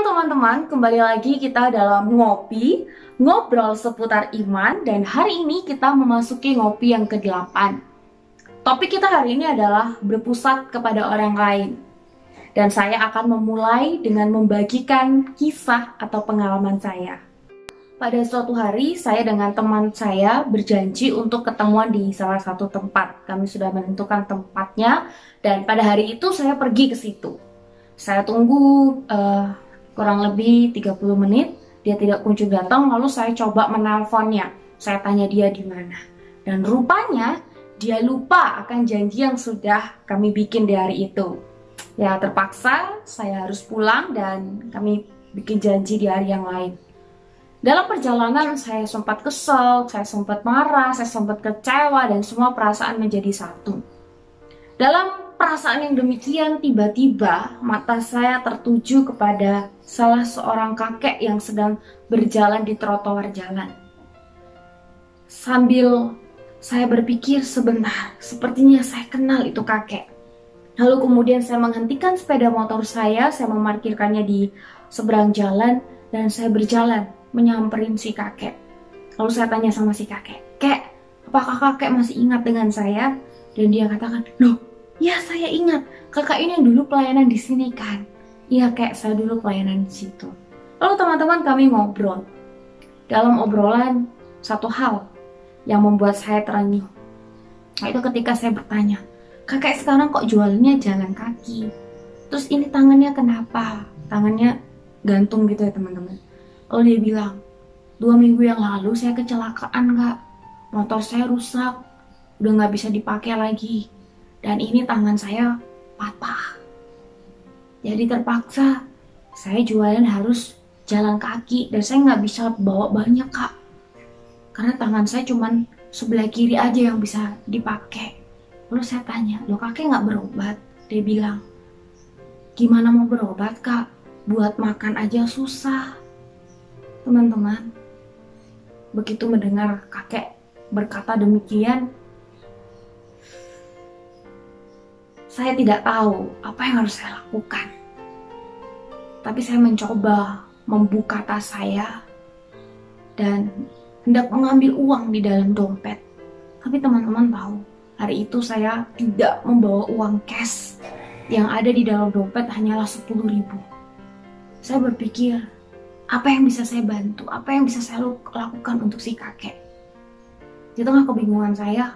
teman-teman, kembali lagi kita dalam ngopi, ngobrol seputar iman, dan hari ini kita memasuki ngopi yang ke-8. Topik kita hari ini adalah berpusat kepada orang lain. Dan saya akan memulai dengan membagikan kisah atau pengalaman saya. Pada suatu hari, saya dengan teman saya berjanji untuk ketemuan di salah satu tempat. Kami sudah menentukan tempatnya, dan pada hari itu saya pergi ke situ. Saya tunggu kurang lebih 30 menit, dia tidak kunjung datang, lalu saya coba menelponnya. Saya tanya dia di mana. Dan rupanya dia lupa akan janji yang sudah kami bikin di hari itu. Ya terpaksa saya harus pulang dan kami bikin janji di hari yang lain. Dalam perjalanan saya sempat kesel, saya sempat marah, saya sempat kecewa, dan semua perasaan menjadi satu. Dalam perasaan yang demikian, tiba-tiba mata saya tertuju kepada salah seorang kakek yang sedang berjalan di trotoar jalan. Sambil saya berpikir sebentar, sepertinya saya kenal itu kakek. Lalu kemudian saya menghentikan sepeda motor saya memarkirkannya di seberang jalan, dan saya berjalan menyamperin si kakek. Lalu saya tanya sama si kakek, "Kek, apakah kakek masih ingat dengan saya?" Dan dia katakan, "Loh, ya saya ingat, kakak ini yang dulu pelayanan di sini kan?" "Iya kek, saya dulu pelayanan di situ." Lalu teman-teman kami ngobrol. Dalam obrolan, satu hal yang membuat saya terenyuh, itu ketika saya bertanya, "Kakek sekarang kok jualnya jalan kaki? Terus ini tangannya kenapa?" Tangannya gantung gitu ya teman-teman. Lalu dia bilang, 2 minggu yang lalu saya kecelakaan kak. Motor saya rusak, udah gak bisa dipakai lagi. Dan ini tangan saya patah. Jadi terpaksa saya jualan harus jalan kaki. Dan saya gak bisa bawa banyak kak. Karena tangan saya cuman sebelah kiri aja yang bisa dipakai. Lalu saya tanya, "Loh kakek gak berobat?" Dia bilang, "Gimana mau berobat kak? Buat makan aja susah." Teman-teman, begitu mendengar kakek berkata demikian, saya tidak tahu apa yang harus saya lakukan. Tapi saya mencoba membuka tas saya dan hendak mengambil uang di dalam dompet. Tapi teman-teman tahu, hari itu saya tidak membawa uang cash. Yang ada di dalam dompet hanyalah 10.000. Saya berpikir, apa yang bisa saya bantu? Apa yang bisa saya lakukan untuk si kakek? Di tengah kebingungan saya,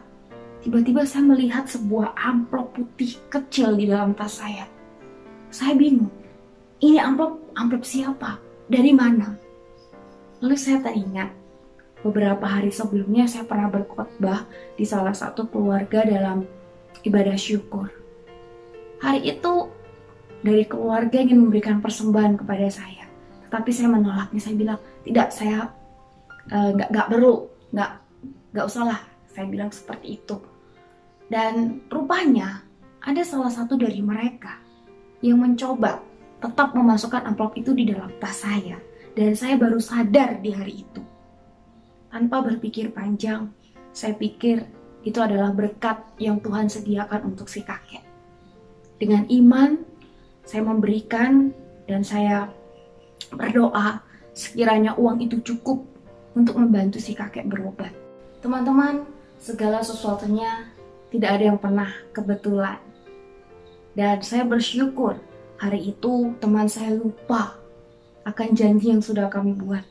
tiba-tiba saya melihat sebuah amplop putih kecil di dalam tas saya. Saya bingung, ini amplop siapa? Dari mana? Lalu saya teringat, beberapa hari sebelumnya saya pernah berkhotbah di salah satu keluarga dalam ibadah syukur. Hari itu dari keluarga ingin memberikan persembahan kepada saya. Tapi saya menolaknya, saya bilang, "Tidak, saya nggak perlu, nggak usah lah." Saya bilang seperti itu. Dan rupanya ada salah satu dari mereka yang mencoba tetap memasukkan amplop itu di dalam tas saya. Dan saya baru sadar di hari itu. Tanpa berpikir panjang, saya pikir itu adalah berkat yang Tuhan sediakan untuk si kakek. Dengan iman, saya memberikan dan saya berdoa sekiranya uang itu cukup untuk membantu si kakek berobat. Teman-teman, segala sesuatunya tidak ada yang pernah kebetulan. Dan saya bersyukur hari itu teman saya lupa akan janji yang sudah kami buat.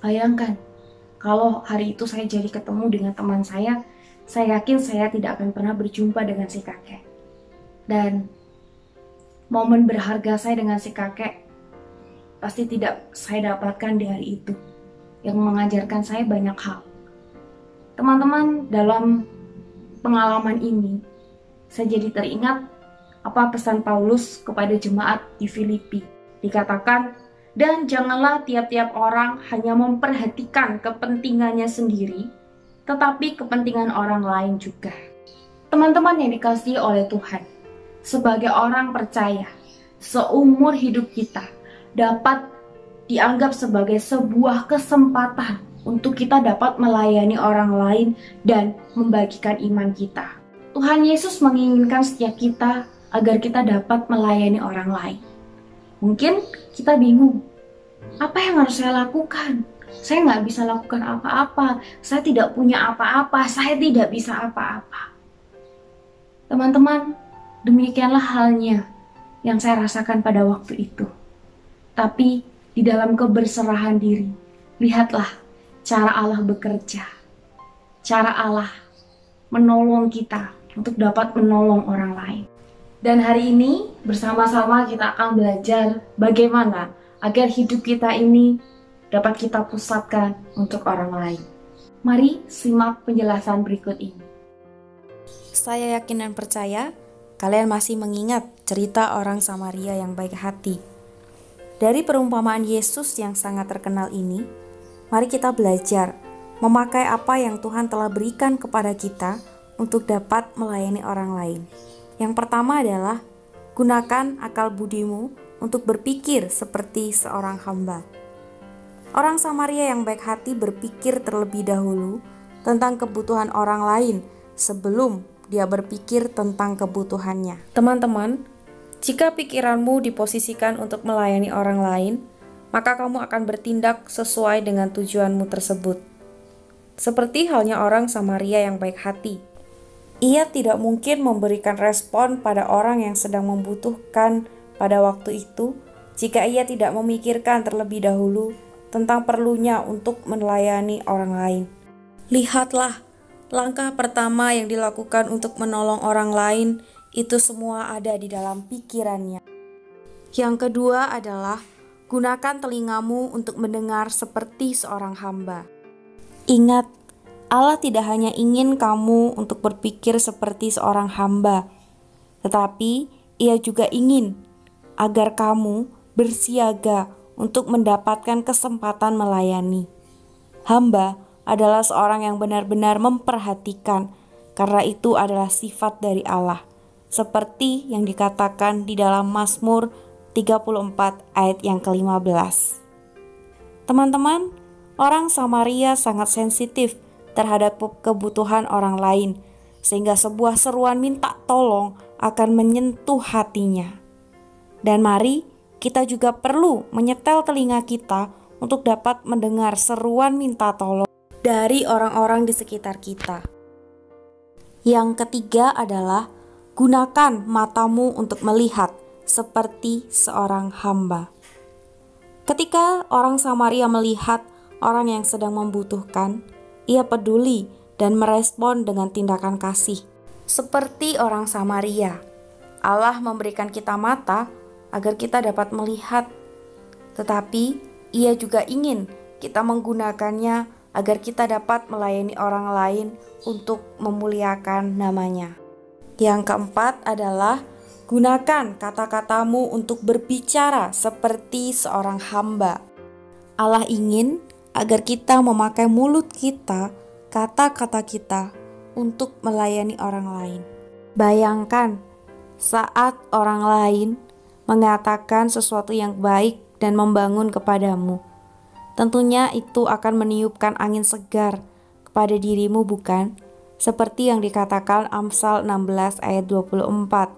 Bayangkan, kalau hari itu saya jadi ketemu dengan teman saya yakin saya tidak akan pernah berjumpa dengan si kakek. Dan momen berharga saya dengan si kakek pasti tidak saya dapatkan di hari itu, yang mengajarkan saya banyak hal. Teman-teman, dalam pengalaman ini, saya jadi teringat apa pesan Paulus kepada jemaat di Filipi. Dikatakan, "Dan janganlah tiap-tiap orang hanya memperhatikan kepentingannya sendiri, tetapi kepentingan orang lain juga." Teman-teman yang dikasihi oleh Tuhan, sebagai orang percaya, seumur hidup kita dapat dianggap sebagai sebuah kesempatan untuk kita dapat melayani orang lain dan membagikan iman kita. Tuhan Yesus menginginkan setiap kita agar kita dapat melayani orang lain. Mungkin kita bingung, Apa yang harus saya lakukan? Saya nggak bisa lakukan apa-apa. Saya tidak punya apa-apa. Saya tidak bisa apa-apa. Teman-teman, demikianlah halnya yang saya rasakan pada waktu itu. Tapi di dalam keberserahan diri, lihatlah cara Allah bekerja. Cara Allah menolong kita untuk dapat menolong orang lain. Dan hari ini bersama-sama kita akan belajar bagaimana agar hidup kita ini dapat kita pusatkan untuk orang lain. Mari simak penjelasan berikut ini. Saya yakin dan percaya kalian masih mengingat cerita orang Samaria yang baik hati. Dari perumpamaan Yesus yang sangat terkenal ini, mari kita belajar memakai apa yang Tuhan telah berikan kepada kita untuk dapat melayani orang lain. Yang pertama adalah gunakan akal budimu untuk berpikir seperti seorang hamba. Orang Samaria yang baik hati berpikir terlebih dahulu tentang kebutuhan orang lain sebelum dia berpikir tentang kebutuhannya. Teman-teman, jika pikiranmu diposisikan untuk melayani orang lain, maka kamu akan bertindak sesuai dengan tujuanmu tersebut. Seperti halnya orang Samaria yang baik hati. Ia tidak mungkin memberikan respon pada orang yang sedang membutuhkan pada waktu itu jika ia tidak memikirkan terlebih dahulu tentang perlunya untuk melayani orang lain. Lihatlah, langkah pertama yang dilakukan untuk menolong orang lain itu semua ada di dalam pikirannya. Yang kedua adalah gunakan telingamu untuk mendengar seperti seorang hamba. Ingat, Allah tidak hanya ingin kamu untuk berpikir seperti seorang hamba, tetapi Ia juga ingin agar kamu bersiaga untuk mendapatkan kesempatan melayani. Hamba adalah seorang yang benar-benar memperhatikan, karena itu adalah sifat dari Allah, seperti yang dikatakan di dalam Mazmur 34 ayat yang ke-15. Teman-teman, orang Samaria sangat sensitif terhadap kebutuhan orang lain, sehingga sebuah seruan minta tolong akan menyentuh hatinya. Dan mari kita juga perlu menyetel telinga kita untuk dapat mendengar seruan minta tolong dari orang-orang di sekitar kita. Yang ketiga adalah gunakan matamu untuk melihat seperti seorang hamba. Ketika orang Samaria melihat orang yang sedang membutuhkan, ia peduli dan merespon dengan tindakan kasih. Seperti orang Samaria, Allah memberikan kita mata agar kita dapat melihat, tetapi Ia juga ingin kita menggunakannya agar kita dapat melayani orang lain untuk memuliakan namanya. Yang keempat adalah gunakan kata-katamu untuk berbicara seperti seorang hamba. Allah ingin agar kita memakai mulut kita, kata-kata kita untuk melayani orang lain. Bayangkan saat orang lain mengatakan sesuatu yang baik dan membangun kepadamu. Tentunya itu akan meniupkan angin segar kepada dirimu, bukan? Seperti yang dikatakan Amsal 16 ayat 24.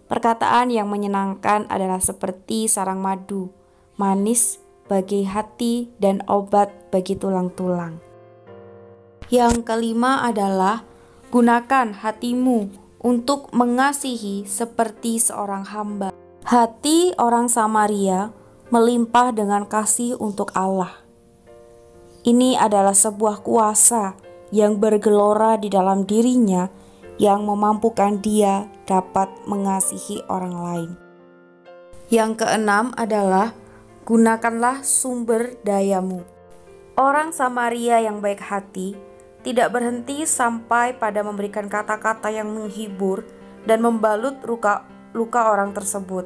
Perkataan yang menyenangkan adalah seperti sarang madu, manis bagi hati dan obat bagi tulang-tulang. Yang kelima adalah gunakan hatimu untuk mengasihi seperti seorang hamba. Hati orang Samaria melimpah dengan kasih untuk Allah. Ini adalah sebuah kuasa yang bergelora di dalam dirinya yang memampukan dia dapat mengasihi orang lain. Yang keenam adalah gunakanlah sumber dayamu. Orang Samaria yang baik hati tidak berhenti sampai pada memberikan kata-kata yang menghibur dan membalut luka orang tersebut.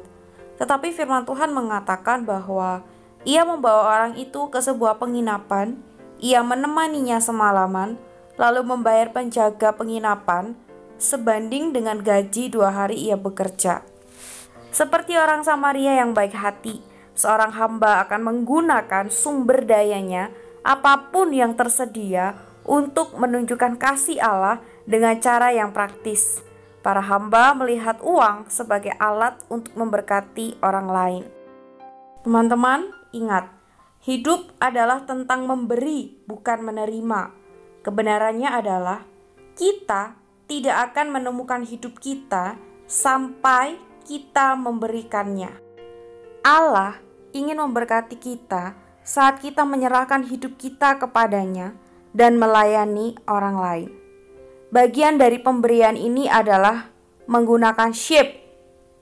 Tetapi firman Tuhan mengatakan bahwa Ia membawa orang itu ke sebuah penginapan, Ia menemaninya semalaman, lalu membayar penjaga penginapan sebanding dengan gaji 2 hari ia bekerja. Seperti orang Samaria yang baik hati, seorang hamba akan menggunakan sumber dayanya, apapun yang tersedia, untuk menunjukkan kasih Allah dengan cara yang praktis. Para hamba melihat uang sebagai alat untuk memberkati orang lain. Teman-teman, ingat, Hidup adalah tentang memberi, bukan menerima. Kebenarannya adalah kita tidak akan menemukan hidup kita sampai kita memberikannya. Allah ingin memberkati kita saat kita menyerahkan hidup kita kepadanya dan melayani orang lain. Bagian dari pemberian ini adalah menggunakan sheep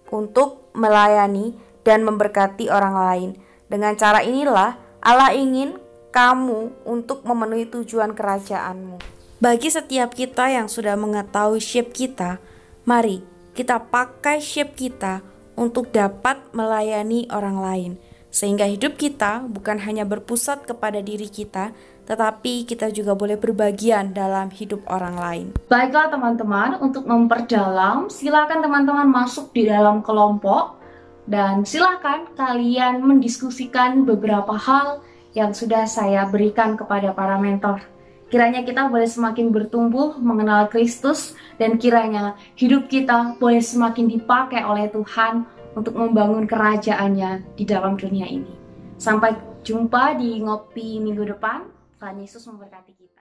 untuk melayani dan memberkati orang lain. Dengan cara inilah Allah ingin kamu untuk memenuhi tujuan kerajaanmu. Bagi setiap kita yang sudah mengetahui sheep kita, mari kita pakai sheep kita untuk dapat melayani orang lain. Sehingga hidup kita bukan hanya berpusat kepada diri kita, tetapi kita juga boleh berbagian dalam hidup orang lain. Baiklah teman-teman, untuk memperdalam, silakan teman-teman masuk di dalam kelompok dan silakan kalian mendiskusikan beberapa hal yang sudah saya berikan kepada para mentor. Kiranya kita boleh semakin bertumbuh mengenal Kristus dan kiranya hidup kita boleh semakin dipakai oleh Tuhan untuk membangun kerajaannya di dalam dunia ini. Sampai jumpa di ngopi minggu depan. Tuhan Yesus memberkati kita.